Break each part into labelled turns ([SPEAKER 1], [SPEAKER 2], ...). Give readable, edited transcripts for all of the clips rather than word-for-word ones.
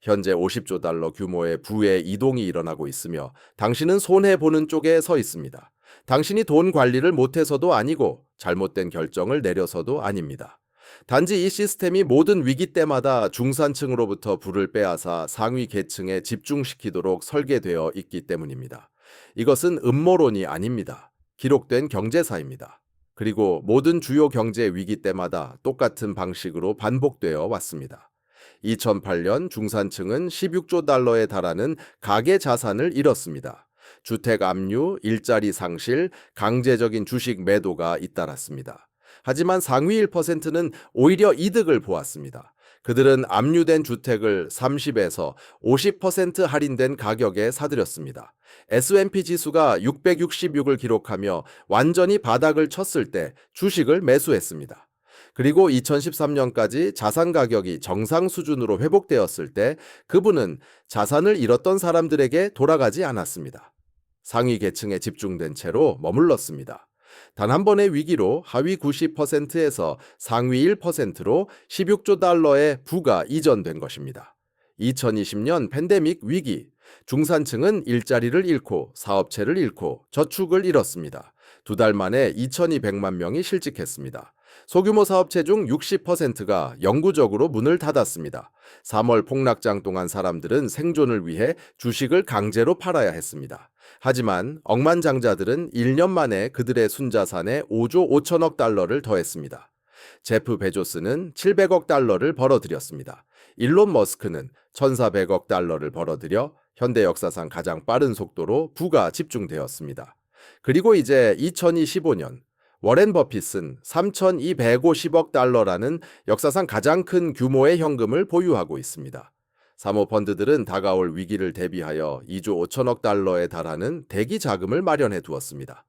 [SPEAKER 1] 현재 50조 달러 규모의 부의 이동이 일어나고 있으며 당신은 손해보는 쪽에 서 있습니다. 당신이 돈 관리를 못해서도 아니고 잘못된 결정을 내려서도 아닙니다. 단지 이 시스템이 모든 위기 때마다 중산층으로부터 부를 빼앗아 상위 계층에 집중시키도록 설계되어 있기 때문입니다. 이것은 음모론이 아닙니다. 기록된 경제사입니다. 그리고 모든 주요 경제 위기 때마다 똑같은 방식으로 반복되어 왔습니다. 2008년 중산층은 16조 달러에 달하는 가계 자산을 잃었습니다. 주택 압류, 일자리 상실, 강제적인 주식 매도가 잇따랐습니다. 하지만 상위 1%는 오히려 이득을 보았습니다. 그들은 압류된 주택을 30에서 50% 할인된 가격에 사들였습니다. S&P 지수가 666을 기록하며 완전히 바닥을 쳤을 때 주식을 매수했습니다. 그리고 2013년까지 자산 가격이 정상 수준으로 회복되었을 때 그분은 자산을 잃었던 사람들에게 돌아가지 않았습니다. 상위 계층에 집중된 채로 머물렀습니다. 단 한 번의 위기로 하위 90%에서 상위 1%로 16조 달러의 부가 이전된 것입니다. 2020년 팬데믹 위기, 중산층은 일자리를 잃고 사업체를 잃고 저축을 잃었습니다. 두 달 만에 2,200만 명이 실직했습니다. 소규모 사업체 중 60%가 영구적으로 문을 닫았습니다. 3월 폭락장 동안 사람들은 생존을 위해 주식을 강제로 팔아야 했습니다. 하지만 억만장자들은 1년 만에 그들의 순자산에 5조 5천억 달러를 더했습니다. 제프 베조스는 700억 달러를 벌어들였습니다. 일론 머스크는 1,400억 달러를 벌어들여 현대 역사상 가장 빠른 속도로 부가 집중되었습니다. 그리고 이제 2025년 워렌 버핏은 3,250억 달러라는 역사상 가장 큰 규모의 현금을 보유하고 있습니다. 사모펀드들은 다가올 위기를 대비하여 2조 5천억 달러에 달하는 대기 자금을 마련해 두었습니다.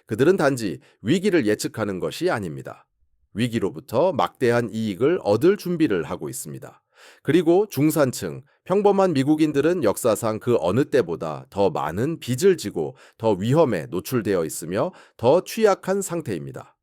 [SPEAKER 1] 그들은 단지 위기를 예측하는 것이 아닙니다. 위기로부터 막대한 이익을 얻을 준비를 하고 있습니다. 그리고 중산층, 평범한 미국인들은 역사상 그 어느 때보다 더 많은 빚을 지고 더 위험에 노출되어 있으며 더 취약한 상태입니다.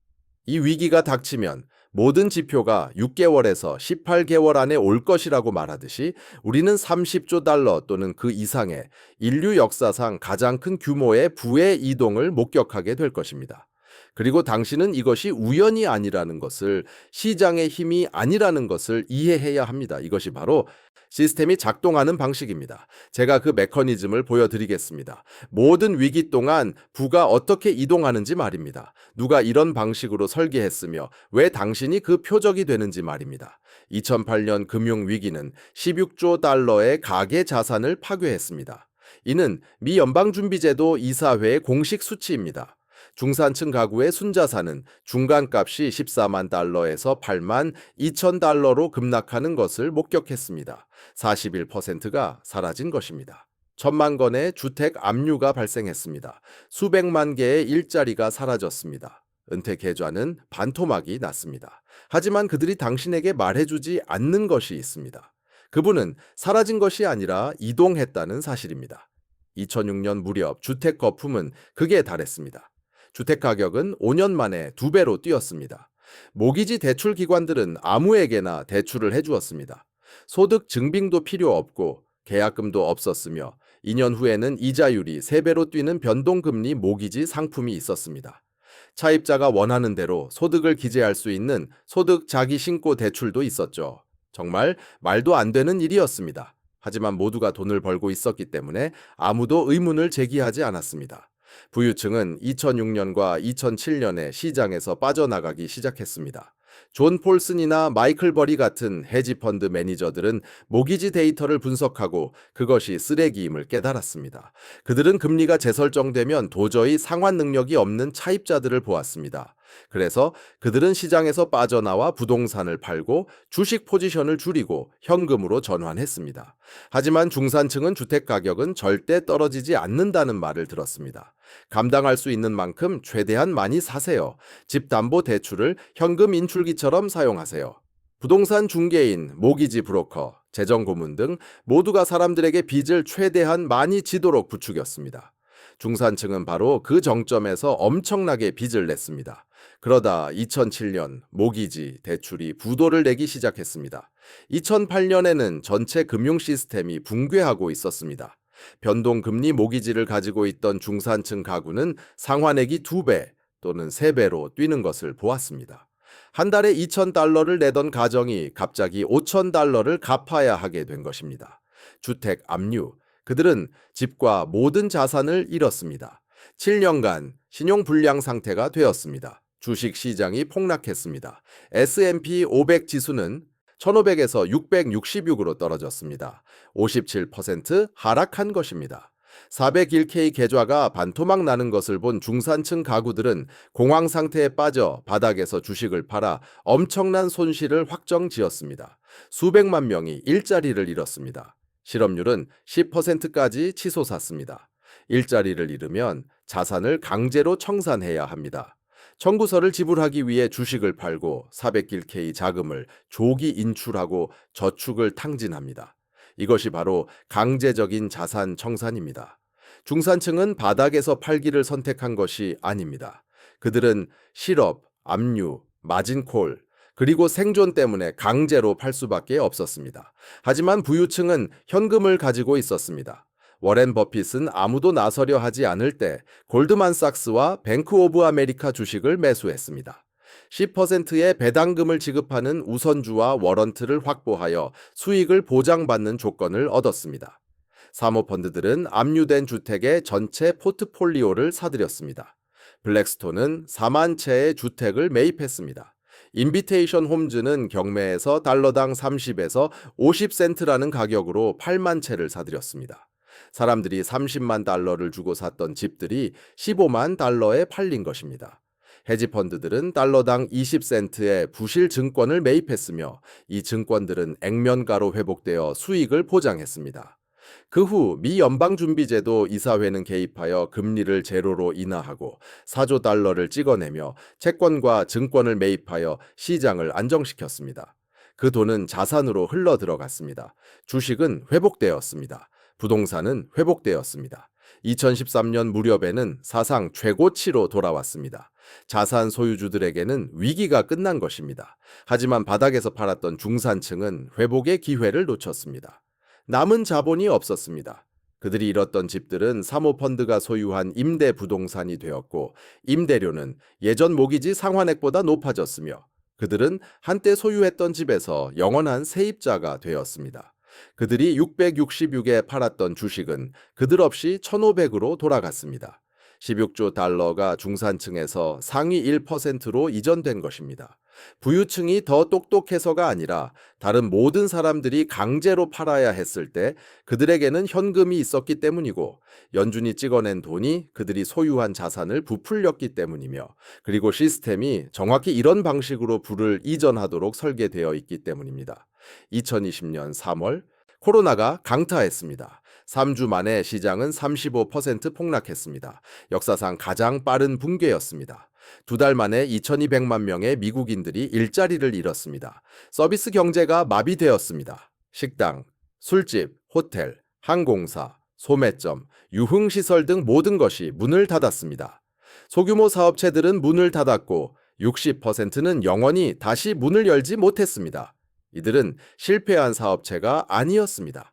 [SPEAKER 1] 이 위기가 닥치면 모든 지표가 6개월에서 18개월 안에 올 것이라고 말하듯이 우리는 30조 달러 또는 그 이상의 인류 역사상 가장 큰 규모의 부의 이동을 목격하게 될 것입니다. 그리고 당신은 이것이 우연이 아니라는 것을, 시장의 힘이 아니라는 것을 이해해야 합니다. 이것이 바로 시스템이 작동하는 방식입니다. 제가 그 메커니즘을 보여드리겠습니다. 모든 위기 동안 부가 어떻게 이동하는지 말입니다. 누가 이런 방식으로 설계했으며 왜 당신이 그 표적이 되는지 말입니다. 2008년 금융위기는 16조 달러의 가계 자산을 파괴했습니다. 이는 미 연방준비제도 이사회의 공식 수치입니다. 중산층 가구의 순자산은 중간값이 14만 달러에서 8만 2천 달러로 급락하는 것을 목격했습니다. 41%가 사라진 것입니다. 1,000만 건의 주택 압류가 발생했습니다. 수백만 개의 일자리가 사라졌습니다. 은퇴 계좌는 반토막이 났습니다. 하지만 그들이 당신에게 말해주지 않는 것이 있습니다. 그분은 사라진 것이 아니라 이동했다는 사실입니다. 2006년 무렵 주택 거품은 극에 달했습니다. 주택 가격은 5년 만에 2배로 뛰었습니다. 모기지 대출 기관들은 아무에게나 대출을 해주었습니다. 소득 증빙도 필요 없고 계약금도 없었으며 2년 후에는 이자율이 3배로 뛰는 변동금리 모기지 상품이 있었습니다. 차입자가 원하는 대로 소득을 기재할 수 있는 소득 자기신고 대출도 있었죠. 정말 말도 안 되는 일이었습니다. 하지만 모두가 돈을 벌고 있었기 때문에 아무도 의문을 제기하지 않았습니다. 부유층은 2006년과 2007년에 시장에서 빠져나가기 시작했습니다. 존 폴슨이나 마이클 버리 같은 헤지펀드 매니저들은 모기지 데이터를 분석하고 그것이 쓰레기임을 깨달았습니다. 그들은 금리가 재설정되면 도저히 상환 능력이 없는 차입자들을 보았습니다. 그래서 그들은 시장에서 빠져나와 부동산을 팔고 주식 포지션을 줄이고 현금으로 전환했습니다. 하지만 중산층은 주택 가격은 절대 떨어지지 않는다는 말을 들었습니다. 감당할 수 있는 만큼 최대한 많이 사세요. 집담보대출을 현금 인출기처럼 사용하세요. 부동산 중개인, 모기지 브로커, 재정고문 등 모두가 사람들에게 빚을 최대한 많이 지도록 부추겼습니다. 중산층은 바로 그 정점에서 엄청나게 빚을 냈습니다. 그러다 2007년 모기지, 대출이 부도를 내기 시작했습니다. 2008년에는 전체 금융 시스템이 붕괴하고 있었습니다. 변동금리 모기지를 가지고 있던 중산층 가구는 상환액이 2배 또는 3배로 뛰는 것을 보았습니다. 한 달에 2,000달러를 내던 가정이 갑자기 5,000달러를 갚아야 하게 된 것입니다. 주택 압류, 그들은 집과 모든 자산을 잃었습니다. 7년간 신용 불량 상태가 되었습니다. 주식 시장이 폭락했습니다. S&P 500 지수는 1,500에서 666으로 떨어졌습니다. 57% 하락한 것입니다. 401k 계좌가 반토막 나는 것을 본 중산층 가구들은 공황 상태에 빠져 바닥에서 주식을 팔아 엄청난 손실을 확정지었습니다. 수백만 명이 일자리를 잃었습니다. 실업률은 10%까지 치솟았습니다. 일자리를 잃으면 자산을 강제로 청산해야 합니다. 청구서를 지불하기 위해 주식을 팔고 401k 자금을 조기 인출하고 저축을 탕진합니다. 이것이 바로 강제적인 자산 청산입니다. 중산층은 바닥에서 팔기를 선택한 것이 아닙니다. 그들은 실업, 압류, 마진콜, 그리고 생존 때문에 강제로 팔 수밖에 없었습니다. 하지만 부유층은 현금을 가지고 있었습니다. 워렌 버핏은 아무도 나서려 하지 않을 때 골드만삭스와 뱅크 오브 아메리카 주식을 매수했습니다. 10%의 배당금을 지급하는 우선주와 워런트를 확보하여 수익을 보장받는 조건을 얻었습니다. 사모펀드들은 압류된 주택의 전체 포트폴리오를 사들였습니다. 블랙스톤은 4만 채의 주택을 매입했습니다. 인비테이션 홈즈는 경매에서 달러당 30에서 50센트라는 가격으로 8만 채를 사들였습니다. 사람들이 30만 달러를 주고 샀던 집들이 15만 달러에 팔린 것입니다. 헤지펀드들은 달러당 20센트의 부실 증권을 매입했으며 이 증권들은 액면가로 회복되어 수익을 보장했습니다. 그 후 미 연방준비제도 이사회는 개입하여 금리를 제로로 인하하고 4조 달러를 찍어내며 채권과 증권을 매입하여 시장을 안정시켰습니다. 그 돈은 자산으로 흘러 들어갔습니다. 주식은 회복되었습니다. 부동산은 회복되었습니다. 2013년 무렵에는 사상 최고치로 돌아왔습니다. 자산 소유주들에게는 위기가 끝난 것입니다. 하지만 바닥에서 팔았던 중산층은 회복의 기회를 놓쳤습니다. 남은 자본이 없었습니다. 그들이 잃었던 집들은 사모펀드가 소유한 임대 부동산이 되었고 임대료는 예전 모기지 상환액보다 높아졌으며 그들은 한때 소유했던 집에서 영원한 세입자가 되었습니다. 그들이 666에 팔았던 주식은 그들 없이 1,500으로 돌아갔습니다. 16조 달러가 중산층에서 상위 1%로 이전된 것입니다. 부유층이 더 똑똑해서가 아니라 다른 모든 사람들이 강제로 팔아야 했을 때 그들에게는 현금이 있었기 때문이고 연준이 찍어낸 돈이 그들이 소유한 자산을 부풀렸기 때문이며 그리고 시스템이 정확히 이런 방식으로 부를 이전하도록 설계되어 있기 때문입니다. 2020년 3월 코로나가 강타했습니다. 3주 만에 시장은 35% 폭락했습니다. 역사상 가장 빠른 붕괴였습니다. 2달 만에 2,200만 명의 미국인들이 일자리를 잃었습니다. 서비스 경제가 마비되었습니다. 식당, 술집, 호텔, 항공사, 소매점, 유흥시설 등 모든 것이 문을 닫았습니다. 소규모 사업체들은 문을 닫았고 60%는 영원히 다시 문을 열지 못했습니다. 이들은 실패한 사업체가 아니었습니다.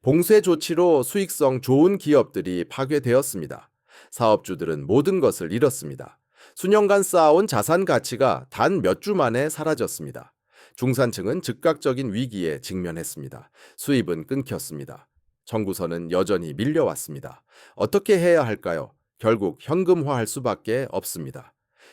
[SPEAKER 1] 봉쇄 조치로 수익성 좋은 기업들이 파괴되었습니다. 사업주들은 모든 것을 잃었습니다. 수년간 쌓아온 자산 가치가 단 몇 주 만에 사라졌습니다. 중산층은 즉각적인 위기에 직면했습니다. 수입은 끊겼습니다. 청구서는 여전히 밀려왔습니다. 어떻게 해야 할까요? 결국 현금화할 수밖에 없습니다.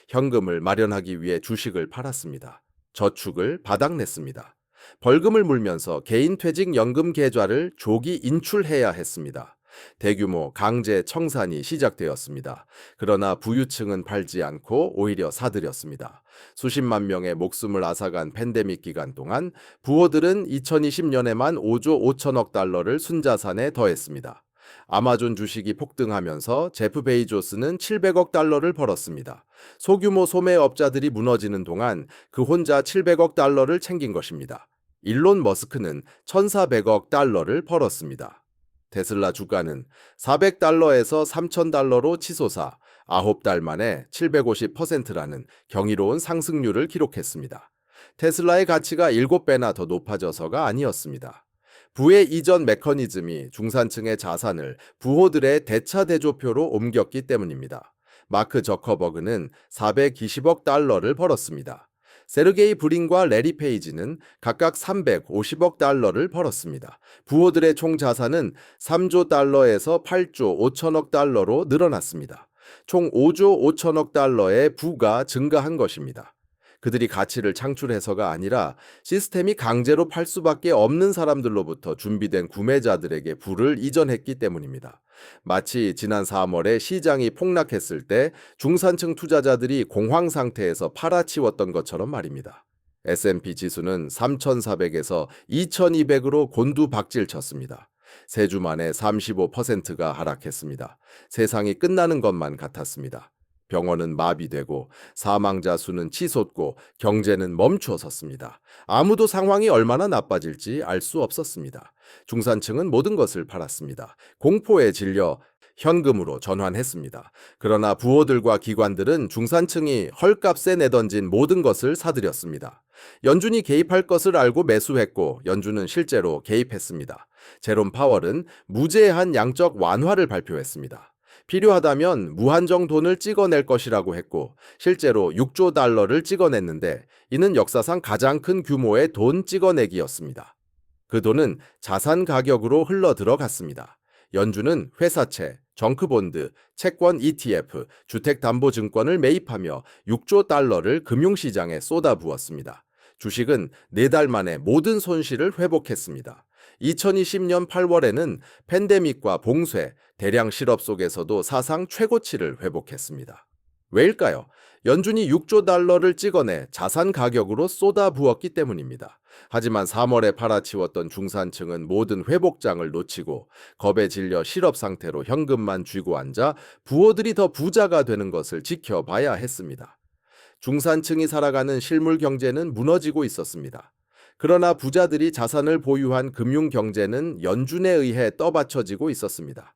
[SPEAKER 1] 현금을 마련하기 위해 주식을 팔았습니다. 저축을 바닥냈습니다. 벌금을 물면서 개인퇴직연금 계좌를 조기 인출해야 했습니다. 대규모 강제 청산이 시작되었습니다. 그러나 부유층은 팔지 않고 오히려 사들였습니다. 수십만 명의 목숨을 앗아간 팬데믹 기간 동안 부호들은 2020년에만 5조 5천억 달러를 순자산에 더했습니다. 아마존 주식이 폭등하면서 제프 베이조스는 700억 달러를 벌었습니다. 소규모 소매업자들이 무너지는 동안 그 혼자 700억 달러를 챙긴 것입니다. 일론 머스크는 1,400억 달러를 벌었습니다. 테슬라 주가는 400달러에서 3,000달러로 치솟아 9달 만에 750%라는 경이로운 상승률을 기록했습니다. 테슬라의 가치가 7배나 더 높아져서가 아니었습니다. 부의 이전 메커니즘이 중산층의 자산을 부호들의 대차 대조표로 옮겼기 때문입니다. 마크 저커버그는 420억 달러를 벌었습니다. 세르게이 브린과 레리 페이지는 각각 350억 달러를 벌었습니다. 부호들의 총 자산은 3조 달러에서 8조 5천억 달러로 늘어났습니다. 총 5조 5천억 달러의 부가 증가한 것입니다. 그들이 가치를 창출해서가 아니라 시스템이 강제로 팔 수밖에 없는 사람들로부터 준비된 구매자들에게 부를 이전했기 때문입니다. 마치 지난 3월에 시장이 폭락했을 때 중산층 투자자들이 공황 상태에서 팔아치웠던 것처럼 말입니다. S&P 지수는 3,400에서 2,200으로 곤두박질 쳤습니다. 3주 만에 35%가 하락했습니다. 세상이 끝나는 것만 같았습니다. 병원은 마비되고 사망자 수는 치솟고 경제는 멈추어 섰습니다. 아무도 상황이 얼마나 나빠질지 알 수 없었습니다. 중산층은 모든 것을 팔았습니다. 공포에 질려 현금으로 전환했습니다. 그러나 부호들과 기관들은 중산층이 헐값에 내던진 모든 것을 사들였습니다. 연준이 개입할 것을 알고 매수했고 연준은 실제로 개입했습니다. 제롬 파월은 무제한 양적 완화를 발표했습니다. 필요하다면 무한정 돈을 찍어낼 것이라고 했고 실제로 6조 달러를 찍어냈는데 이는 역사상 가장 큰 규모의 돈 찍어내기였습니다. 그 돈은 자산 가격으로 흘러 들어갔습니다. 연준은 회사채, 정크본드, 채권 ETF, 주택담보증권을 매입하며 6조 달러를 금융시장에 쏟아부었습니다. 주식은 4달 만에 모든 손실을 회복했습니다. 2020년 8월에는 팬데믹과 봉쇄, 대량 실업 속에서도 사상 최고치를 회복했습니다. 왜일까요? 연준이 6조 달러를 찍어내 자산 가격으로 쏟아부었기 때문입니다. 하지만 3월에 팔아치웠던 중산층은 모든 회복장을 놓치고 겁에 질려 실업 상태로 현금만 쥐고 앉아 부호들이 더 부자가 되는 것을 지켜봐야 했습니다. 중산층이 살아가는 실물 경제는 무너지고 있었습니다. 그러나 부자들이 자산을 보유한 금융 경제는 연준에 의해 떠받쳐지고 있었습니다.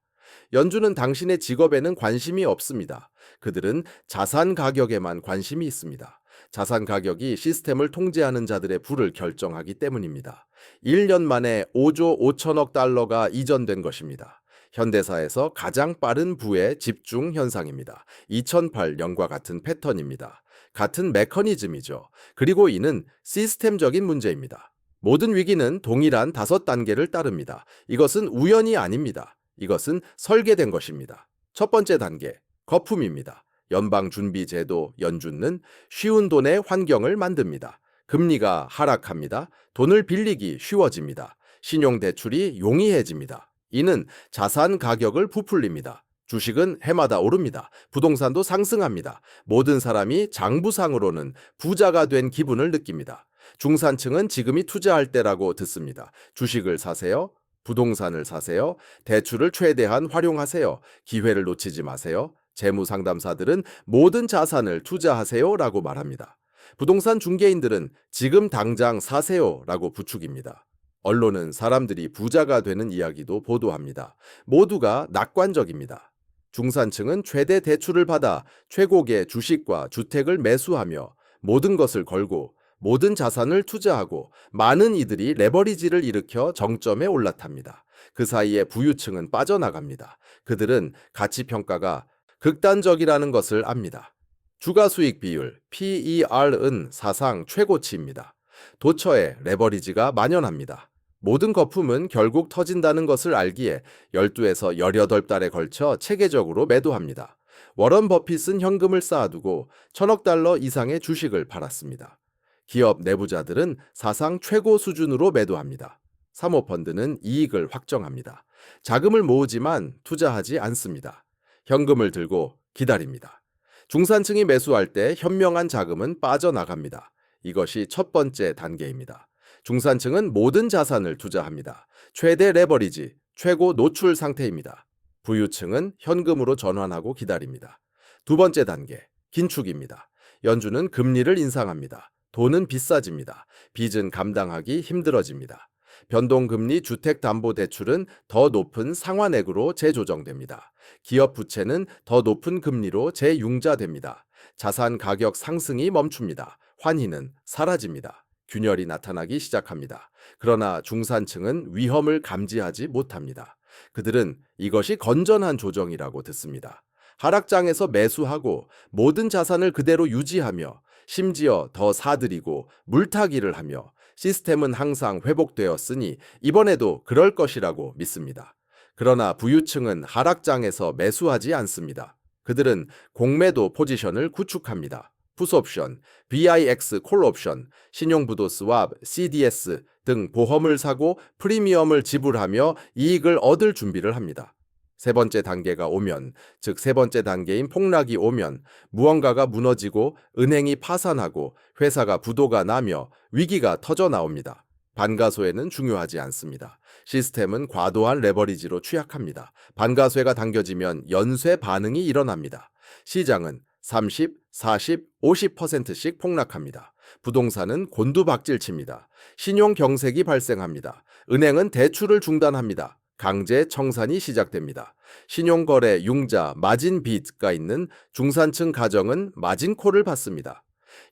[SPEAKER 1] 연준은 당신의 직업에는 관심이 없습니다. 그들은 자산 가격에만 관심이 있습니다. 자산 가격이 시스템을 통제하는 자들의 부를 결정하기 때문입니다. 1년 만에 5조 5천억 달러가 이전된 것입니다. 현대사에서 가장 빠른 부의 집중 현상입니다. 2008년과 같은 패턴입니다. 같은 메커니즘이죠. 그리고 이는 시스템적인 문제입니다. 모든 위기는 동일한 5단계를 따릅니다. 이것은 우연이 아닙니다. 이것은 설계된 것입니다. 첫 번째 단계, 거품입니다. 연방준비제도 연준은 쉬운 돈의 환경을 만듭니다. 금리가 하락합니다. 돈을 빌리기 쉬워집니다. 신용대출이 용이해집니다. 이는 자산 가격을 부풀립니다. 주식은 해마다 오릅니다. 부동산도 상승합니다. 모든 사람이 장부상으로는 부자가 된 기분을 느낍니다. 중산층은 지금이 투자할 때라고 듣습니다. 주식을 사세요. 부동산을 사세요. 대출을 최대한 활용하세요. 기회를 놓치지 마세요. 재무상담사들은 모든 자산을 투자하세요 라고 말합니다. 부동산 중개인들은 지금 당장 사세요 라고 부추깁니다. 언론은 사람들이 부자가 되는 이야기도 보도합니다. 모두가 낙관적입니다. 중산층은 최대 대출을 받아 최고의 주식과 주택을 매수하며 모든 것을 걸고 모든 자산을 투자하고 많은 이들이 레버리지를 일으켜 정점에 올라탑니다. 그 사이에 부유층은 빠져나갑니다. 그들은 가치평가가 극단적이라는 것을 압니다. 주가수익 비율 PER은 사상 최고치입니다. 도처에 레버리지가 만연합니다. 모든 거품은 결국 터진다는 것을 알기에 12에서 18달에 걸쳐 체계적으로 매도합니다. 워런 버핏은 현금을 쌓아두고 1,000억 달러 이상의 주식을 팔았습니다. 기업 내부자들은 사상 최고 수준으로 매도합니다. 사모펀드는 이익을 확정합니다. 자금을 모으지만 투자하지 않습니다. 현금을 들고 기다립니다. 중산층이 매수할 때 현명한 자금은 빠져나갑니다. 이것이 첫 번째 단계입니다. 중산층은 모든 자산을 투자합니다. 최대 레버리지, 최고 노출 상태입니다. 부유층은 현금으로 전환하고 기다립니다. 두 번째 단계, 긴축입니다. 연준은 금리를 인상합니다. 돈은 비싸집니다. 빚은 감당하기 힘들어집니다. 변동금리 주택담보대출은 더 높은 상환액으로 재조정됩니다. 기업 부채는 더 높은 금리로 재융자됩니다. 자산 가격 상승이 멈춥니다. 환희는 사라집니다. 균열이 나타나기 시작합니다. 그러나 중산층은 위험을 감지하지 못합니다. 그들은 이것이 건전한 조정이라고 듣습니다. 하락장에서 매수하고 모든 자산을 그대로 유지하며 심지어 더 사들이고 물타기를 하며 시스템은 항상 회복되었으니 이번에도 그럴 것이라고 믿습니다. 그러나 부유층은 하락장에서 매수하지 않습니다. 그들은 공매도 포지션을 구축합니다. 풋옵션, VIX 콜옵션, 신용부도 스왑, CDS 등 보험을 사고 프리미엄을 지불하며 이익을 얻을 준비를 합니다. 세 번째 단계가 오면, 즉 세 번째 단계인 폭락이 오면 무언가가 무너지고 은행이 파산하고 회사가 부도가 나며 위기가 터져 나옵니다. 반가소에는 중요하지 않습니다. 시스템은 과도한 레버리지로 취약합니다. 반가쇠가 당겨지면 연쇄 반응이 일어납니다. 시장은 30, 40, 50%씩 폭락합니다. 부동산은 곤두박질칩니다. 신용 경색이 발생합니다. 은행은 대출을 중단합니다. 강제 청산이 시작됩니다. 신용거래 융자 마진 빚가 있는 중산층 가정은 마진콜을 받습니다.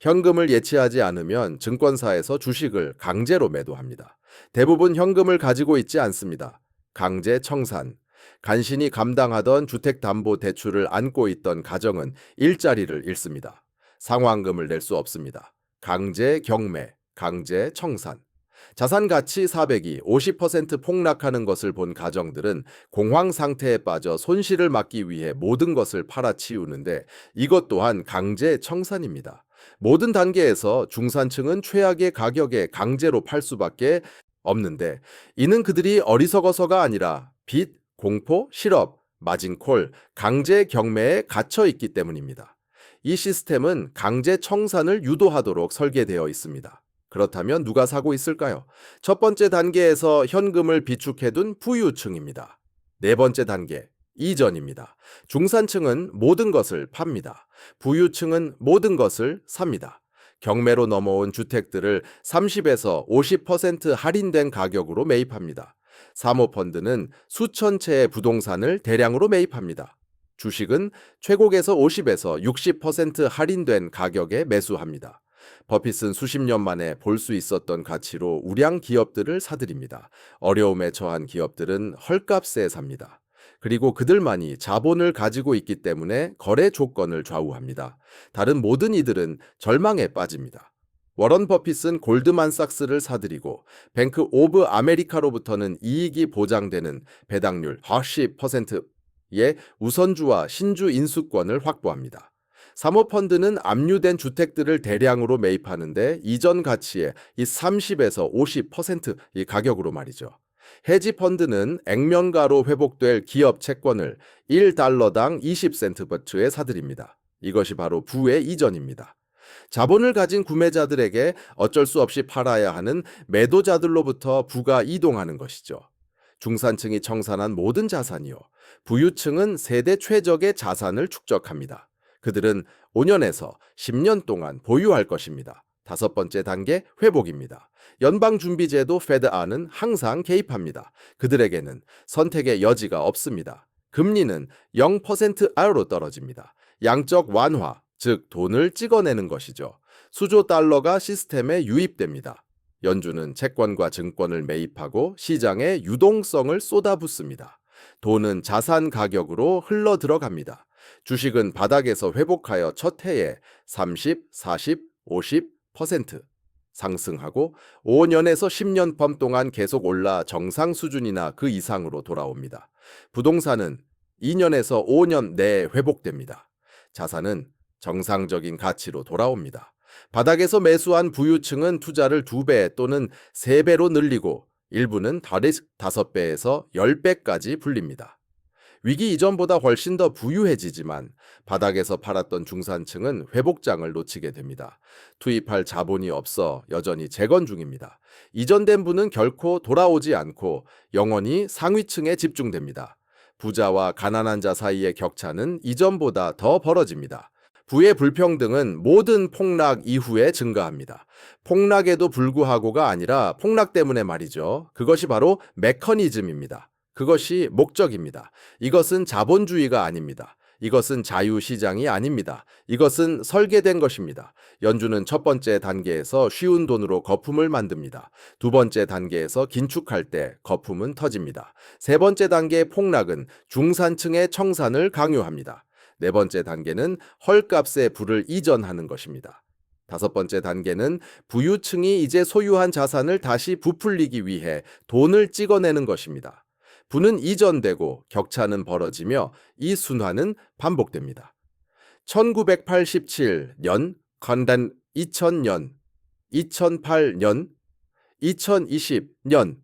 [SPEAKER 1] 현금을 예치하지 않으면 증권사에서 주식을 강제로 매도합니다. 대부분 현금을 가지고 있지 않습니다. 강제 청산. 간신히 감당하던 주택담보대출을 안고 있던 가정은 일자리를 잃습니다. 상환금을 낼 수 없습니다. 강제 경매, 강제 청산. 자산 가치 400이 50% 폭락하는 것을 본 가정들은 공황 상태에 빠져 손실을 막기 위해 모든 것을 팔아치우는데 이것 또한 강제 청산입니다. 모든 단계에서 중산층은 최악의 가격에 강제로 팔 수밖에 없는데 이는 그들이 어리석어서가 아니라 빚, 공포, 실업, 마진콜, 강제 경매에 갇혀 있기 때문입니다. 이 시스템은 강제 청산을 유도하도록 설계되어 있습니다. 그렇다면 누가 사고 있을까요? 첫 번째 단계에서 현금을 비축해둔 부유층입니다. 네 번째 단계, 이전입니다. 중산층은 모든 것을 팝니다. 부유층은 모든 것을 삽니다. 경매로 넘어온 주택들을 30에서 50% 할인된 가격으로 매입합니다. 사모펀드는 수천 채의 부동산을 대량으로 매입합니다. 주식은 최고에서 50에서 60% 할인된 가격에 매수합니다. 버핏은 수십 년 만에 볼 수 있었던 가치로 우량 기업들을 사들입니다. 어려움에 처한 기업들은 헐값에 삽니다. 그리고 그들만이 자본을 가지고 있기 때문에 거래 조건을 좌우합니다. 다른 모든 이들은 절망에 빠집니다. 워런 버핏은 골드만삭스를 사들이고 뱅크 오브 아메리카로부터는 이익이 보장되는 배당률 40%의 우선주와 신주 인수권을 확보합니다. 사모펀드는 압류된 주택들을 대량으로 매입하는데 이전 가치의 이 30에서 50%의 가격으로 말이죠. 헤지펀드는 액면가로 회복될 기업 채권을 1달러당 20센트버트에 사들입니다. 이것이 바로 부의 이전입니다. 자본을 가진 구매자들에게 어쩔 수 없이 팔아야 하는 매도자들로부터 부가 이동하는 것이죠. 중산층이 청산한 모든 자산이요. 부유층은 세대 최적의 자산을 축적합니다. 그들은 5년에서 10년 동안 보유할 것입니다. 다섯 번째 단계, 회복입니다. 연방준비제도 페드안은 항상 개입합니다. 그들에게는 선택의 여지가 없습니다. 금리는 0% 아래로 떨어집니다. 양적 완화, 즉 돈을 찍어내는 것이죠. 수조 달러가 시스템에 유입됩니다. 연준은 채권과 증권을 매입하고 시장에 유동성을 쏟아붓습니다. 돈은 자산 가격으로 흘러 들어갑니다. 주식은 바닥에서 회복하여 첫 해에 30, 40, 50% 상승하고 5년에서 10년 범 동안 계속 올라 정상 수준이나 그 이상으로 돌아옵니다. 부동산은 2년에서 5년 내에 회복됩니다. 자산은 정상적인 가치로 돌아옵니다. 바닥에서 매수한 부유층은 투자를 2배 또는 3배로 늘리고 일부는 5배에서 10배까지 불립니다. 위기 이전보다 훨씬 더 부유해지지만 바닥에서 팔았던 중산층은 회복장을 놓치게 됩니다. 투입할 자본이 없어 여전히 재건 중입니다. 이전된 부는 결코 돌아오지 않고 영원히 상위층에 집중됩니다. 부자와 가난한 자 사이의 격차는 이전보다 더 벌어집니다. 부의 불평등은 모든 폭락 이후에 증가합니다. 폭락에도 불구하고가 아니라 폭락 때문에 말이죠. 그것이 바로 메커니즘입니다. 그것이 목적입니다. 이것은 자본주의가 아닙니다. 이것은 자유시장이 아닙니다. 이것은 설계된 것입니다. 연준은 첫 번째 단계에서 쉬운 돈으로 거품을 만듭니다. 두 번째 단계에서 긴축할 때 거품은 터집니다. 세 번째 단계의 폭락은 중산층의 청산을 강요합니다. 네 번째 단계는 헐값에 부를 이전하는 것입니다. 다섯 번째 단계는 부유층이 이제 소유한 자산을 다시 부풀리기 위해 돈을 찍어내는 것입니다. 부는 이전되고 격차는 벌어지며 이 순환은 반복됩니다. 1987년, 건단 2000년, 2008년, 2020년,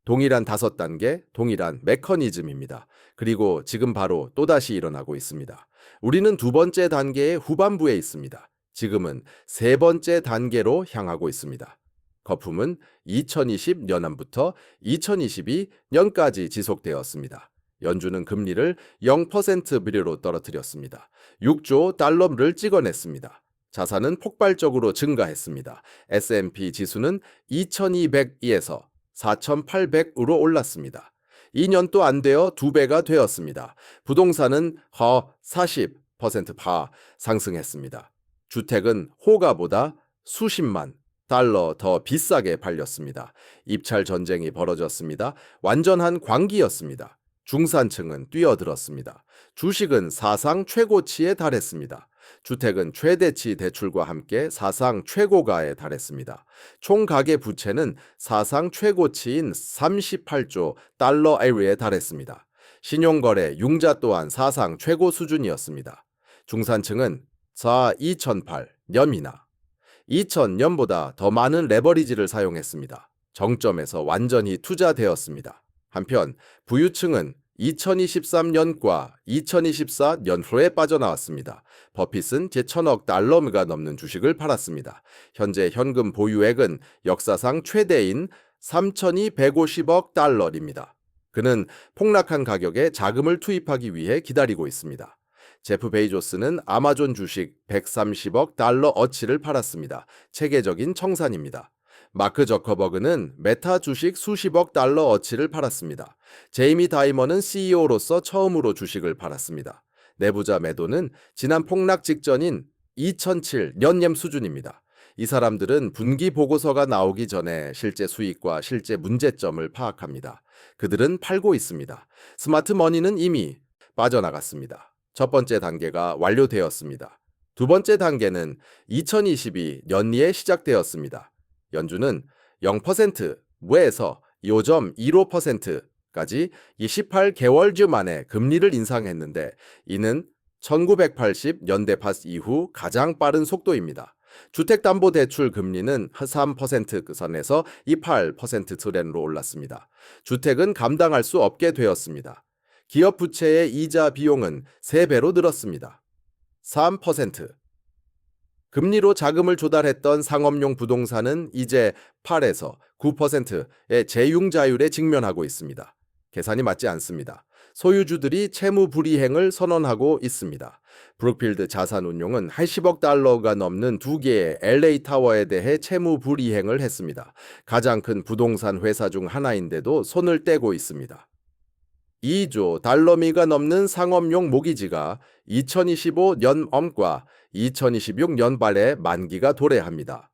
[SPEAKER 1] 동일한 5단계, 동일한 메커니즘입니다. 그리고 지금 바로 또다시 일어나고 있습니다. 우리는 두 번째 단계의 후반부에 있습니다. 지금은 세 번째 단계로 향하고 있습니다. 거품은 2020년부터 2022년까지 지속되었습니다. 연준은 금리를 0% 비례로 떨어뜨렸습니다. 6조 달러를 찍어냈습니다. 자산은 폭발적으로 증가했습니다. S&P 지수는 2200에서 4800으로 올랐습니다. 2년도 안 되어 2배가 되었습니다. 부동산은 40% 상승했습니다. 주택은 호가보다 수십만 달러 더 비싸게 팔렸습니다. 입찰 전쟁이 벌어졌습니다. 완전한 광기였습니다. 중산층은 뛰어들었습니다. 주식은 사상 최고치에 달했습니다. 주택은 최대치 대출과 함께 사상 최고가에 달했습니다. 총 가계 부채는 사상 최고치인 38조 달러에 달했습니다. 신용거래 융자 또한 사상 최고 수준이었습니다. 중산층은 2008년이나 2000년보다 더 많은 레버리지를 사용했습니다. 정점에서 완전히 투자되었습니다. 한편 부유층은 2023년과 2024년후에 빠져나왔습니다. 버핏은 제 1000억 달러가 넘는 주식을 팔았습니다. 현재 현금 보유액은 역사상 최대인 3,250억 달러입니다. 그는 폭락한 가격에 자금을 투입하기 위해 기다리고 있습니다. 제프 베이조스는 아마존 주식 130억 달러어치를 팔았습니다. 체계적인 청산입니다. 마크 저커버그는 메타 주식 수십억 달러어치를 팔았습니다. 제이미 다이머는 CEO로서 처음으로 주식을 팔았습니다. 내부자 매도는 지난 폭락 직전인 2007년염 수준입니다. 이 사람들은 분기 보고서가 나오기 전에 실제 수익과 실제 문제점을 파악합니다. 그들은 팔고 있습니다. 스마트 머니는 이미 빠져나갔습니다. 첫 번째 단계가 완료되었습니다. 두 번째 단계는 2022 연리에 시작되었습니다. 연준은 0%에서 2.25%까지 28개월주 만에 금리를 인상했는데 이는 1980년대 이후 가장 빠른 속도입니다. 주택담보대출 금리는 3% 선에서 28% 트렌드로 올랐습니다. 주택은 감당할 수 없게 되었습니다. 기업 부채의 이자 비용은 3배로 늘었습니다. 3%. 금리로 자금을 조달했던 상업용 부동산은 이제 8에서 9%의 재융자율에 직면하고 있습니다. 계산이 맞지 않습니다. 소유주들이 채무 불이행을 선언하고 있습니다. 브룩필드 자산운용은 80억 달러가 넘는 2개의 LA 타워에 대해 채무 불이행을 했습니다. 가장 큰 부동산 회사 중 하나인데도 손을 떼고 있습니다. 2조 달러미가 넘는 상업용 모기지가 2025년과 2026년 발에 만기가 도래합니다.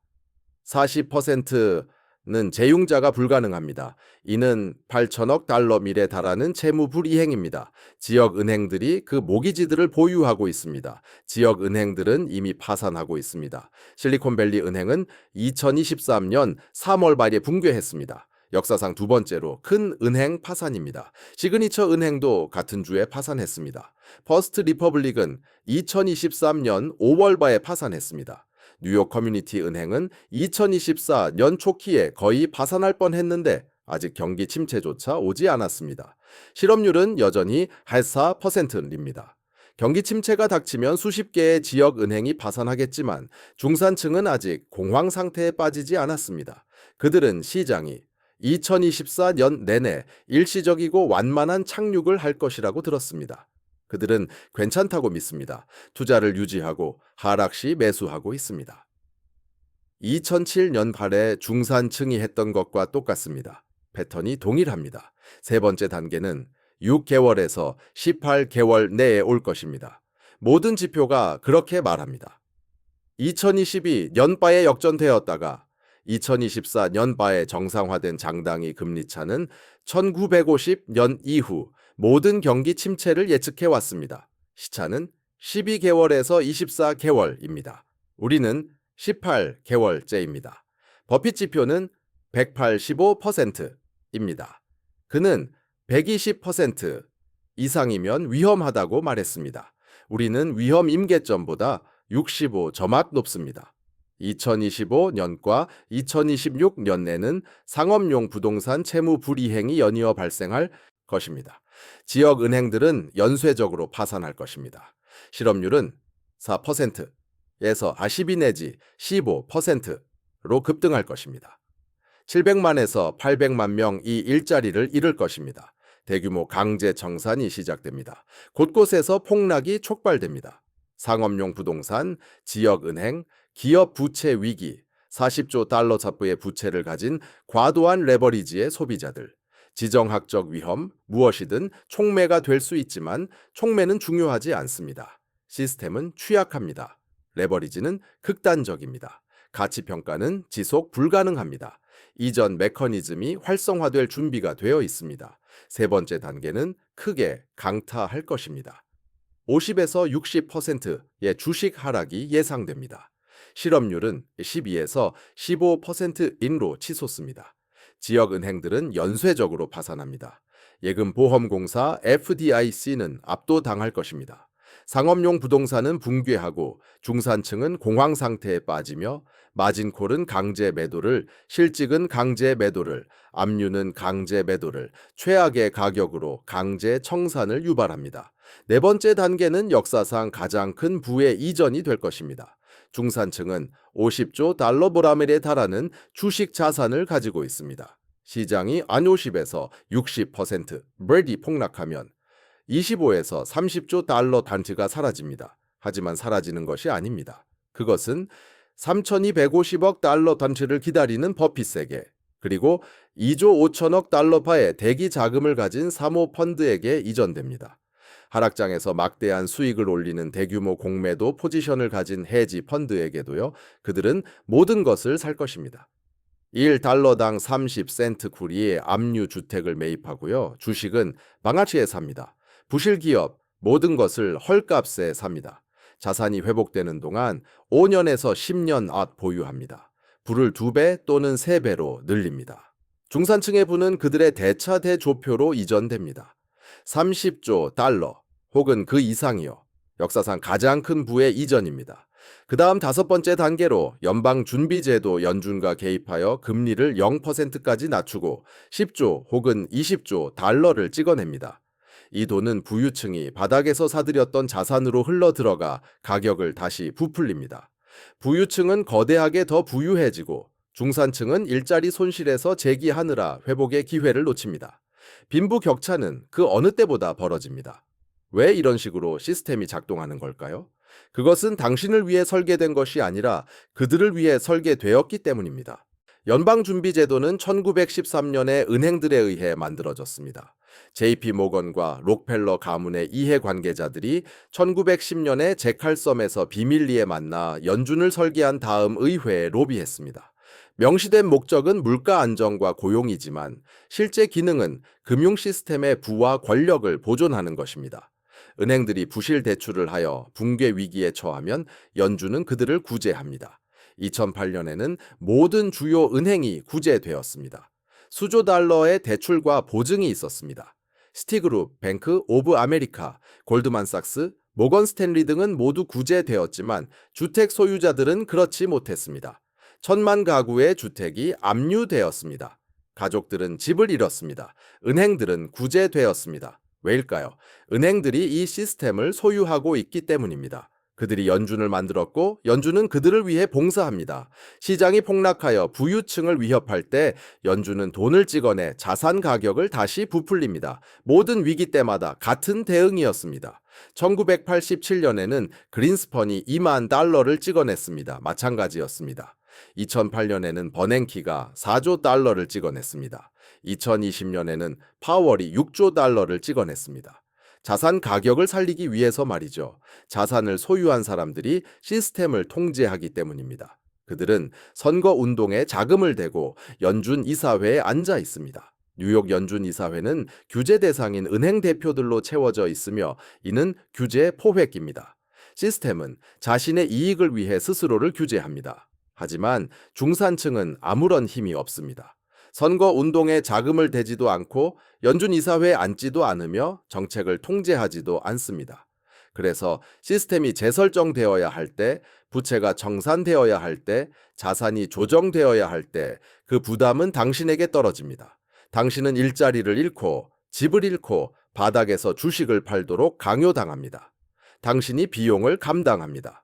[SPEAKER 1] 40%는 재융자가 불가능합니다. 이는 8천억 달러밀에 달하는 채무 불이행입니다. 지역 은행들이 그 모기지들을 보유하고 있습니다. 지역 은행들은 이미 파산하고 있습니다. 실리콘밸리 은행은 2023년 3월 말에 붕괴했습니다. 역사상 두 번째로 큰 은행 파산입니다. 시그니처 은행도 같은 주에 파산했습니다. 퍼스트 리퍼블릭은 2023년 5월 말에 파산했습니다. 뉴욕 커뮤니티 은행은 2024년 초기에 거의 파산할 뻔했는데 아직 경기 침체조차 오지 않았습니다. 실업률은 여전히 4%입니다. 경기 침체가 닥치면 수십 개의 지역 은행이 파산하겠지만 중산층은 아직 공황 상태에 빠지지 않았습니다. 그들은 시장이 2024년 내내 일시적이고 완만한 착륙을 할 것이라고 들었습니다. 그들은 괜찮다고 믿습니다. 투자를 유지하고 하락 시 매수하고 있습니다. 2007년 발에 중산층이 했던 것과 똑같습니다. 패턴이 동일합니다. 세 번째 단계는 6개월에서 18개월 내에 올 것입니다. 모든 지표가 그렇게 말합니다. 2022 년바에 역전되었다가 2024 년바에 정상화된 장당이 금리차는 1950 년 이후 모든 경기 침체를 예측해 왔습니다. 시차는 12개월에서 24개월입니다. 우리는 18개월째입니다. 버핏 지표는 185%입니다. 그는 120% 이상이면 위험하다고 말했습니다. 우리는 위험 임계점보다 65점막 높습니다. 2025년과 2026년에는 상업용 부동산 채무 불이행이 연이어 발생할 것입니다. 지역 은행들은 연쇄적으로 파산할 것입니다. 실업률은 4%에서 12 내지 15%로 급등할 것입니다. 700만에서 800만 명이 일자리를 잃을 것입니다. 대규모 강제 청산이 시작됩니다. 곳곳에서 폭락이 촉발됩니다. 상업용 부동산, 지역은행, 기업 부채 위기, 40조 달러 잡부의 부채를 가진 과도한 레버리지의 소비자들, 지정학적 위험, 무엇이든 촉매가 될 수 있지만 촉매는 중요하지 않습니다. 시스템은 취약합니다. 레버리지는 극단적입니다. 가치평가는 지속 불가능합니다. 이전 메커니즘이 활성화될 준비가 되어 있습니다. 세 번째 단계는 크게 강타할 것입니다. 50에서 60%의 주식 하락이 예상됩니다. 실업률은 12에서 15%인로 치솟습니다. 지역은행들은 연쇄적으로 파산합니다. 예금보험공사 FDIC는 압도당할 것입니다. 상업용 부동산은 붕괴하고 중산층은 공황 상태에 빠지며 마진콜은 강제 매도를, 실직은 강제 매도를, 압류는 강제 매도를, 최악의 가격으로 강제 청산을 유발합니다. 네 번째 단계는 역사상 가장 큰 부의 이전이 될 것입니다. 중산층은 50조 달러 보라멜에 달하는 주식 자산을 가지고 있습니다. 시장이 안 50에서 60% 브레디 폭락하면 25에서 30조 달러 단지가 사라집니다. 하지만 사라지는 것이 아닙니다. 그것은 3,250억 달러 단지를 기다리는 버핏 세계, 그리고 2조 5천억 달러파의 대기 자금을 가진 사모펀드에게 이전됩니다. 하락장에서 막대한 수익을 올리는 대규모 공매도 포지션을 가진 헤지 펀드에게도요, 그들은 모든 것을 살 것입니다. 1달러당 30센트 쿠리의 압류 주택을 매입하고요, 주식은 망아치에 삽니다. 부실 기업, 모든 것을 헐값에 삽니다. 자산이 회복되는 동안 5년에서 10년 앞 보유합니다. 부를 2배 또는 3배로 늘립니다. 중산층의 부는 그들의 대차 대조표로 이전됩니다. 30조 달러 혹은 그 이상이요. 역사상 가장 큰 부의 이전입니다. 그 다음 다섯 번째 단계로 연방준비제도 연준과 개입하여 금리를 0%까지 낮추고 10조 혹은 20조 달러를 찍어냅니다. 이 돈은 부유층이 바닥에서 사들였던 자산으로 흘러들어가 가격을 다시 부풀립니다. 부유층은 거대하게 더 부유해지고 중산층은 일자리 손실에서 재기하느라 회복의 기회를 놓칩니다. 빈부격차는 그 어느 때보다 벌어집니다. 왜 이런 식으로 시스템이 작동하는 걸까요? 그것은 당신을 위해 설계된 것이 아니라 그들을 위해 설계되었기 때문입니다. 연방준비제도는 1913년에 은행들에 의해 만들어졌습니다. JP 모건과 록펠러 가문의 이해관계자들이 1910년에 제칼섬에서 비밀리에 만나 연준을 설계한 다음 의회에 로비했습니다. 명시된 목적은 물가 안정과 고용이지만 실제 기능은 금융 시스템의 부와 권력을 보존하는 것입니다. 은행들이 부실 대출을 하여 붕괴 위기에 처하면 연준은 그들을 구제합니다. 2008년에는 모든 주요 은행이 구제되었습니다. 수조 달러의 대출과 보증이 있었습니다. 시티그룹, 뱅크 오브 아메리카, 골드만삭스, 모건 스탠리 등은 모두 구제되었지만 주택 소유자들은 그렇지 못했습니다. 1,000만 가구의 주택이 압류되었습니다. 가족들은 집을 잃었습니다. 은행들은 구제되었습니다. 왜일까요? 은행들이 이 시스템을 소유하고 있기 때문입니다. 그들이 연준을 만들었고 연준은 그들을 위해 봉사합니다. 시장이 폭락하여 부유층을 위협할 때 연준은 돈을 찍어내 자산 가격을 다시 부풀립니다. 모든 위기 때마다 같은 대응이었습니다. 1987년에는 그린스펀이 2만 달러를 찍어냈습니다. 마찬가지였습니다. 2008년에는 버냉키가 4조 달러를 찍어냈습니다. 2020년에는 파월이 6조 달러를 찍어냈습니다. 자산 가격을 살리기 위해서 말이죠. 자산을 소유한 사람들이 시스템을 통제하기 때문입니다. 그들은 선거 운동에 자금을 대고 연준 이사회에 앉아 있습니다. 뉴욕 연준 이사회는 규제 대상인 은행 대표들로 채워져 있으며 이는 규제 포획입니다. 시스템은 자신의 이익을 위해 스스로를 규제합니다. 하지만 중산층은 아무런 힘이 없습니다. 선거 운동에 자금을 대지도 않고 연준 이사회에 앉지도 않으며 정책을 통제하지도 않습니다. 그래서 시스템이 재설정되어야 할 때, 부채가 정산되어야 할 때, 자산이 조정되어야 할 때 그 부담은 당신에게 떨어집니다. 당신은 일자리를 잃고 집을 잃고 바닥에서 주식을 팔도록 강요당합니다. 당신이 비용을 감당합니다.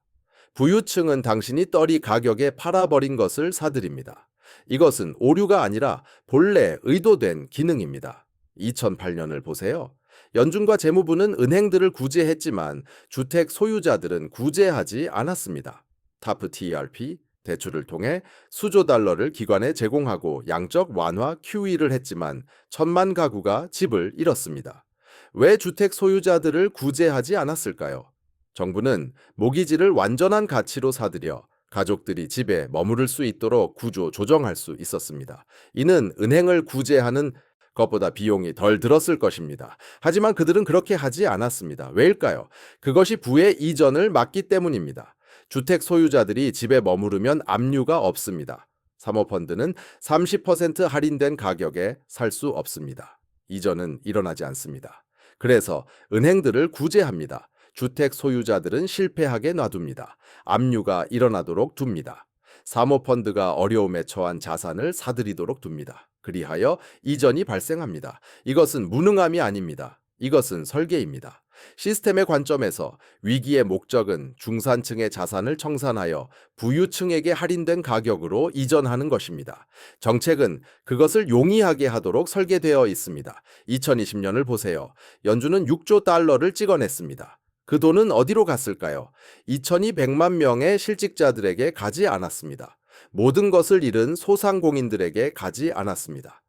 [SPEAKER 1] 부유층은 당신이 떨이 가격에 팔아버린 것을 사들입니다. 이것은 오류가 아니라 본래 의도된 기능입니다. 2008년을 보세요. 연준과 재무부는 은행들을 구제했지만 주택 소유자들은 구제하지 않았습니다. 타프 TERP, 대출을 통해 수조 달러를 기관에 제공하고 양적 완화 QE를 했지만 1,000만 가구가 집을 잃었습니다. 왜 주택 소유자들을 구제하지 않았을까요? 정부는 모기지를 완전한 가치로 사들여 가족들이 집에 머무를 수 있도록 구조 조정할 수 있었습니다. 이는 은행을 구제하는 것보다 비용이 덜 들었을 것입니다. 하지만 그들은 그렇게 하지 않았습니다. 왜일까요? 그것이 부의 이전을 막기 때문입니다. 주택 소유자들이 집에 머무르면 압류가 없습니다. 사모펀드는 30% 할인된 가격에 살 수 없습니다. 이전은 일어나지 않습니다. 그래서 은행들을 구제합니다. 주택 소유자들은 실패하게 놔둡니다. 압류가 일어나도록 둡니다. 사모펀드가 어려움에 처한 자산을 사들이도록 둡니다. 그리하여 이전이 발생합니다. 이것은 무능함이 아닙니다. 이것은 설계입니다. 시스템의 관점에서 위기의 목적은 중산층의 자산을 청산하여 부유층에게 할인된 가격으로 이전하는 것입니다. 정책은 그것을 용이하게 하도록 설계되어 있습니다. 2020년을 보세요. 연준은 6조 달러를 찍어냈습니다. 그 돈은 어디로 갔을까요? 2,200만 명의 실직자들에게 가지 않았습니다. 모든 것을 잃은 소상공인들에게 가지 않았습니다.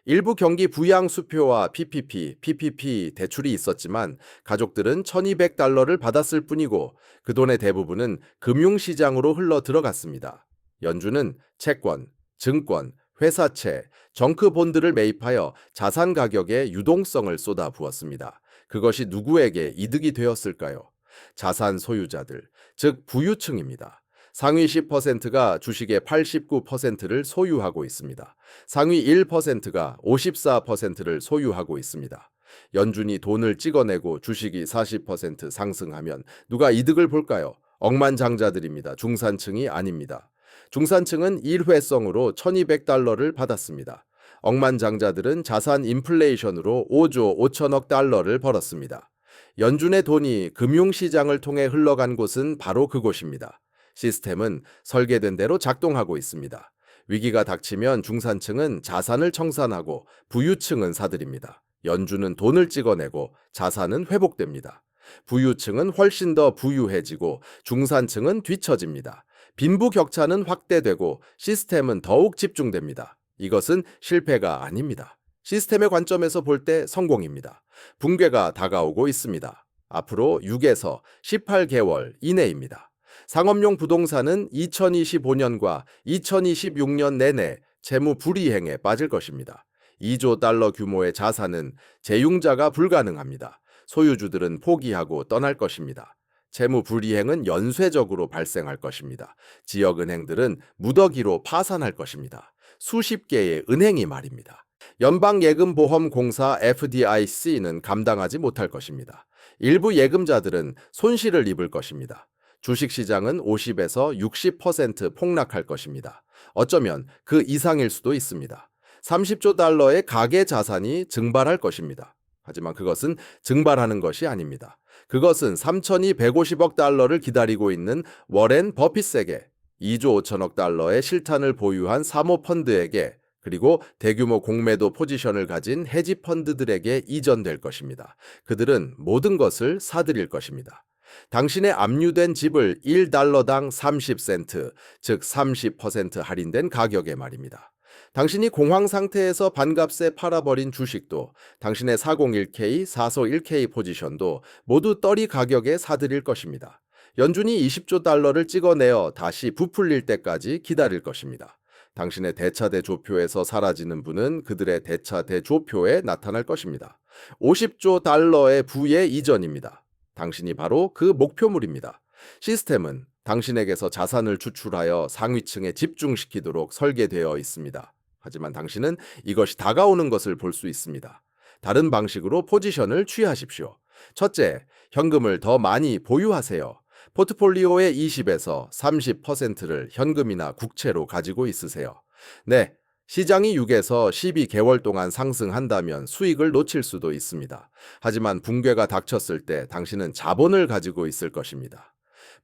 [SPEAKER 1] 일부 경기 부양 수표와 PPP 대출이 있었지만 가족들은 1,200달러를 받았을 뿐이고 그 돈의 대부분은 금융시장으로 흘러 들어갔습니다. 연준은 채권, 증권, 회사채, 정크본드를 매입하여 자산 가격에 유동성을 쏟아부었습니다. 그것이 누구에게 이득이 되었을까요? 자산 소유자들, 즉 부유층입니다. 상위 10%가 주식의 89%를 소유하고 있습니다. 상위 1%가 54%를 소유하고 있습니다. 연준이 돈을 찍어내고 주식이 40% 상승하면 누가 이득을 볼까요? 억만장자들입니다. 중산층이 아닙니다. 중산층은 일회성으로 1,200달러를 받았습니다. 억만장자들은 자산 인플레이션으로 5조 5천억 달러를 벌었습니다. 연준의 돈이 금융시장을 통해 흘러간 곳은 바로 그곳입니다. 시스템은 설계된 대로 작동하고 있습니다. 위기가 닥치면 중산층은 자산을 청산하고 부유층은 사들입니다. 연준은 돈을 찍어내고 자산은 회복됩니다. 부유층은 훨씬 더 부유해지고 중산층은 뒤처집니다. 빈부격차는 확대되고 시스템은 더욱 집중됩니다. 이것은 실패가 아닙니다. 시스템의 관점에서 볼 때 성공입니다. 붕괴가 다가오고 있습니다. 앞으로 6에서 18개월 이내입니다. 상업용 부동산은 2025년과 2026년 내내 재무 불이행에 빠질 것입니다. 2조 달러 규모의 자산은 재융자가 불가능합니다. 소유주들은 포기하고 떠날 것입니다. 재무 불이행은 연쇄적으로 발생할 것입니다. 지역은행들은 무더기로 파산할 것입니다. 수십 개의 은행이 말입니다. 연방예금보험공사 FDIC는 감당하지 못할 것입니다. 일부 예금자들은 손실을 입을 것입니다. 주식시장은 50에서 60% 폭락할 것입니다. 어쩌면 그 이상일 수도 있습니다. 30조 달러의 가계 자산이 증발할 것입니다. 하지만 그것은 증발하는 것이 아닙니다. 그것은 3,250억 달러를 기다리고 있는 워렌 버핏에게 2조 5천억 달러의 실탄을 보유한 사모펀드에게 그리고 대규모 공매도 포지션을 가진 헤지펀드들에게 이전될 것입니다. 그들은 모든 것을 사들일 것입니다. 당신의 압류된 집을 1달러당 30센트, 즉 30% 할인된 가격에 말입니다. 당신이 공황 상태에서 반값에 팔아버린 주식도, 당신의 401k, 4소1k 포지션도 모두 떨이 가격에 사들일 것입니다. 연준이 20조 달러를 찍어내어 다시 부풀릴 때까지 기다릴 것입니다. 당신의 대차대조표에서 사라지는 부는 그들의 대차대조표에 나타날 것입니다. 50조 달러의 부의 이전입니다. 당신이 바로 그 목표물입니다. 시스템은 당신에게서 자산을 추출하여 상위층에 집중시키도록 설계되어 있습니다. 하지만 당신은 이것이 다가오는 것을 볼 수 있습니다. 다른 방식으로 포지션을 취하십시오. 첫째, 현금을 더 많이 보유하세요. 포트폴리오의 20에서 30%를 현금이나 국채로 가지고 있으세요. 네, 시장이 6에서 12개월 동안 상승한다면 수익을 놓칠 수도 있습니다. 하지만 붕괴가 닥쳤을 때 당신은 자본을 가지고 있을 것입니다.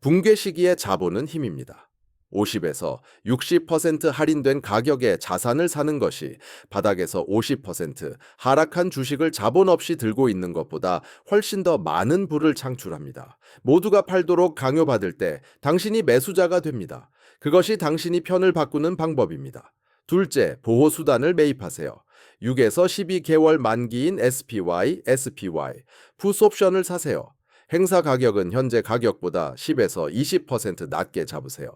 [SPEAKER 1] 붕괴 시기의 자본은 힘입니다. 50에서 60% 할인된 가격에 자산을 사는 것이 바닥에서 50% 하락한 주식을 자본 없이 들고 있는 것보다 훨씬 더 많은 부를 창출합니다. 모두가 팔도록 강요받을 때 당신이 매수자가 됩니다. 그것이 당신이 편을 바꾸는 방법입니다. 둘째, 보호수단을 매입하세요. 6에서 12개월 만기인 SPY, 풋옵션을 사세요. 행사 가격은 현재 가격보다 10에서 20% 낮게 잡으세요.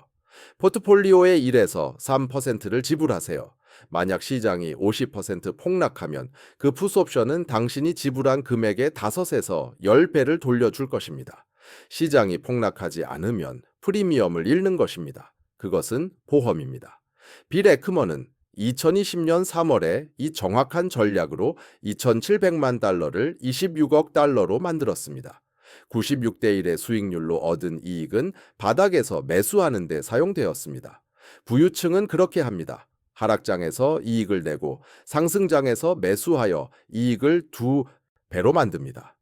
[SPEAKER 1] 포트폴리오의 1에서 3%를 지불하세요. 만약 시장이 50% 폭락하면 그 풋옵션은 당신이 지불한 금액의 5에서 10배를 돌려줄 것입니다. 시장이 폭락하지 않으면 프리미엄을 잃는 것입니다. 그것은 보험입니다. 빌 에크먼은 2020년 3월에 이 정확한 전략으로 2,700만 달러를 26억 달러로 만들었습니다. 96대 1의 수익률로 얻은 이익은 바닥에서 매수하는 데 사용되었습니다. 부유층은 그렇게 합니다. 하락장에서 이익을 내고 상승장에서 매수하여 이익을 2배로 만듭니다.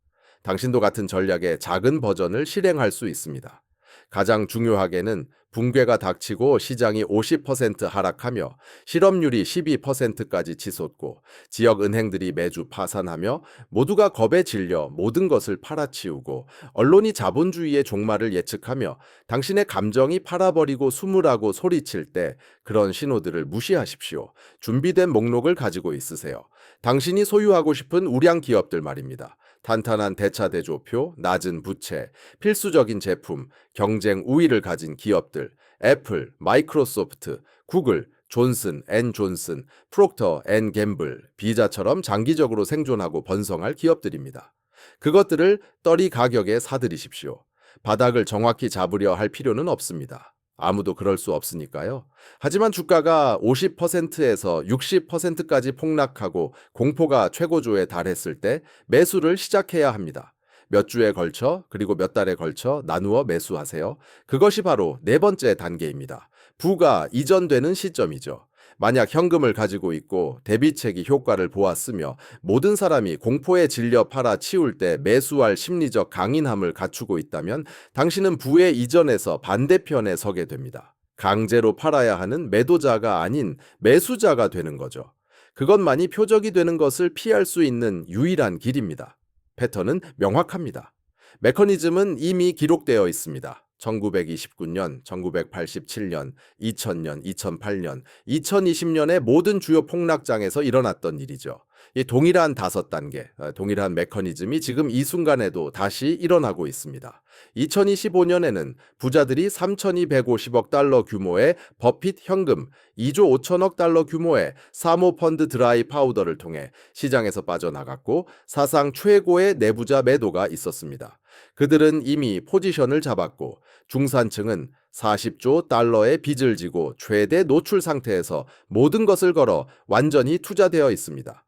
[SPEAKER 1] 당신도 같은 전략의 작은 버전을 실행할 수 있습니다. 가장 중요하게는 붕괴가 닥치고 시장이 50% 하락하며 실업률이 12%까지 치솟고 지역 은행들이 매주 파산하며 모두가 겁에 질려 모든 것을 팔아치우고 언론이 자본주의의 종말을 예측하며 당신의 감정이 팔아버리고 숨으라고 소리칠 때 그런 신호들을 무시하십시오. 준비된 목록을 가지고 있으세요. 당신이 소유하고 싶은 우량 기업들 말입니다. 탄탄한 대차대조표, 낮은 부채, 필수적인 제품, 경쟁 우위를 가진 기업들, 애플, 마이크로소프트, 구글, 존슨 앤 존슨, 프록터 앤 갬블, 비자처럼 장기적으로 생존하고 번성할 기업들입니다. 그것들을 떨이 가격에 사들이십시오. 바닥을 정확히 잡으려 할 필요는 없습니다. 아무도 그럴 수 없으니까요. 하지만 주가가 50%에서 60%까지 폭락하고 공포가 최고조에 달했을 때 매수를 시작해야 합니다. 몇 주에 걸쳐 그리고 몇 달에 걸쳐 나누어 매수하세요. 그것이 바로 네 번째 단계입니다. 부가 이전되는 시점이죠. 만약 현금을 가지고 있고 대비책이 효과를 보았으며 모든 사람이 공포에 질려 팔아 치울 때 매수할 심리적 강인함을 갖추고 있다면 당신은 부의 이전에서 반대편에 서게 됩니다. 강제로 팔아야 하는 매도자가 아닌 매수자가 되는 거죠. 그것만이 표적이 되는 것을 피할 수 있는 유일한 길입니다. 패턴은 명확합니다. 메커니즘은 이미 기록되어 있습니다. 1929년, 1987년, 2000년, 2008년, 2020년의 모든 주요 폭락장에서 일어났던 일이죠. 이 동일한 5단계, 동일한 메커니즘이 지금 이 순간에도 다시 일어나고 있습니다. 2025년에는 부자들이 3,250억 달러 규모의 버핏 현금, 2조 5천억 달러 규모의 사모펀드 드라이 파우더를 통해 시장에서 빠져나갔고 사상 최고의 내부자 매도가 있었습니다. 그들은 이미 포지션을 잡았고 중산층은 40조 달러의 빚을 지고 최대 노출 상태에서 모든 것을 걸어 완전히 투자되어 있습니다.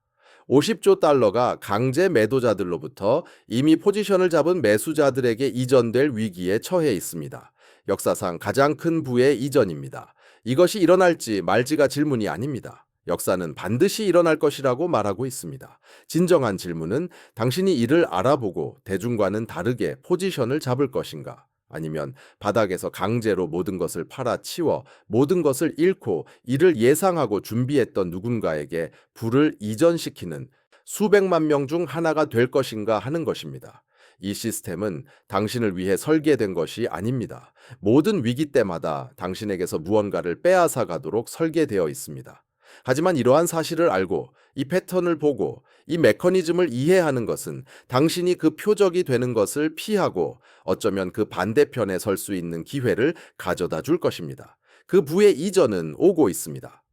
[SPEAKER 1] 50조 달러가 강제 매도자들로부터 이미 포지션을 잡은 매수자들에게 이전될 위기에 처해 있습니다. 역사상 가장 큰 부의 이전입니다. 이것이 일어날지 말지가 질문이 아닙니다. 역사는 반드시 일어날 것이라고 말하고 있습니다. 진정한 질문은 당신이 이를 알아보고 대중과는 다르게 포지션을 잡을 것인가? 아니면 바닥에서 강제로 모든 것을 팔아치워 모든 것을 잃고 이를 예상하고 준비했던 누군가에게 부를 이전시키는 수백만 명 중 하나가 될 것인가 하는 것입니다. 이 시스템은 당신을 위해 설계된 것이 아닙니다. 모든 위기 때마다 당신에게서 무언가를 빼앗아 가도록 설계되어 있습니다. 하지만 이러한 사실을 알고 이 패턴을 보고 이 메커니즘을 이해하는 것은 당신이 그 표적이 되는 것을 피하고 어쩌면 그 반대편에 설 수 있는 기회를 가져다 줄 것입니다. 그 부의 이전은 오고 있습니다.